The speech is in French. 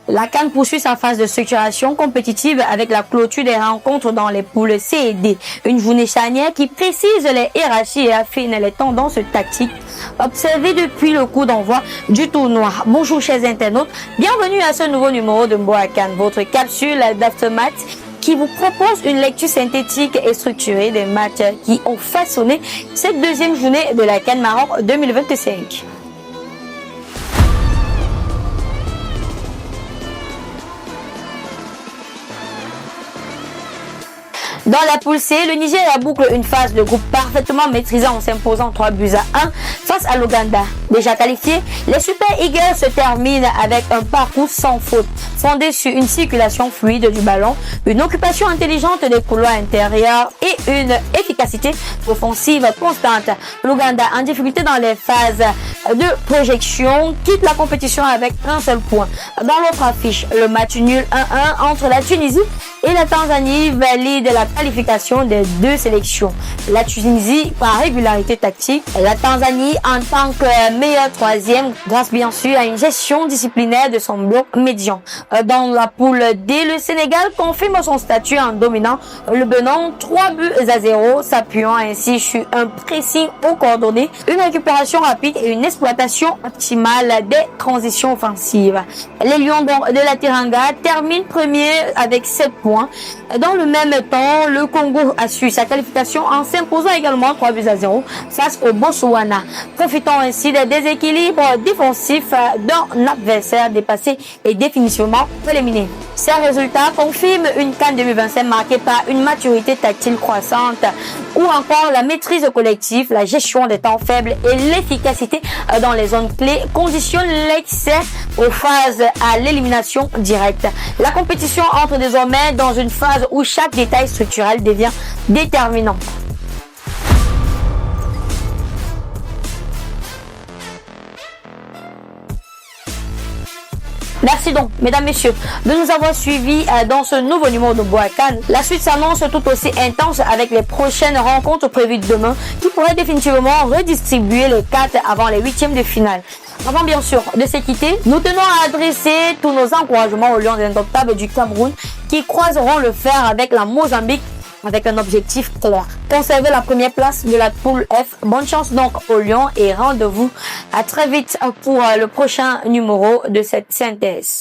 La CAN poursuit sa phase de structuration compétitive avec la clôture des rencontres dans les poules C et D. Une journée charnière qui précise les hiérarchies et affine les tendances tactiques observées depuis le coup d'envoi du tournoi. Bonjour chers internautes, bienvenue à ce nouveau numéro de Mboa CAN, votre capsule d'aftermath qui vous propose une lecture synthétique et structurée des matchs qui ont façonné cette deuxième journée de la CAN Maroc 2025. Dans la poule C, le Niger boucle une phase de groupe parfaitement maîtrisée en s'imposant 3-1 face à l'Ouganda. Déjà qualifiés, les Super Eagles se terminent avec un parcours sans faute, fondé sur une circulation fluide du ballon, une occupation intelligente des couloirs intérieurs et une efficacité offensive constante. L'Ouganda, en difficulté dans les phases de projection, quitte la compétition avec un seul point. Dans l'autre affiche, le match nul 1-1 entre la Tunisie et la Tanzanie valide la qualification des deux sélections. La Tunisie par régularité tactique, la Tanzanie en tant que meilleur troisième grâce bien sûr à une gestion disciplinaire de son bloc médian. Dans la poule D, le Sénégal confirme son statut en dominant le Bénin 3-0, s'appuyant ainsi sur un pressing haut coordonné, une récupération rapide et une exploitation optimale des transitions offensives. Les Lions de la Teranga terminent premier avec 7 points. Dans le même temps, le Congo assure sa qualification en s'imposant également 3-0 face au Botswana, profitant ainsi des déséquilibres défensifs d'un adversaire dépassé et définitivement éliminé. Ces résultats confirment une CAN 2025 marquée par une maturité tactile croissante ou encore la maîtrise collective, la gestion des temps faibles et l'efficacité dans les zones clés conditionnent l'excès aux phases à l'élimination directe. La compétition entre désormais dans une phase où chaque détail structurel devient déterminant. Merci donc, mesdames, messieurs, de nous avoir suivis dans ce nouveau numéro de Mboa CAN. La suite s'annonce tout aussi intense avec les prochaines rencontres prévues demain qui pourraient définitivement redistribuer les cartes avant les huitièmes de finale. Avant bien sûr de se quitter, nous tenons à adresser tous nos encouragements aux Lions indomptables du Cameroun qui croiseront le fer avec la Mozambique avec un objectif clair. Conserver la première place de la poule F. Bonne chance donc aux Lions et rendez-vous à très vite pour le prochain numéro de cette synthèse.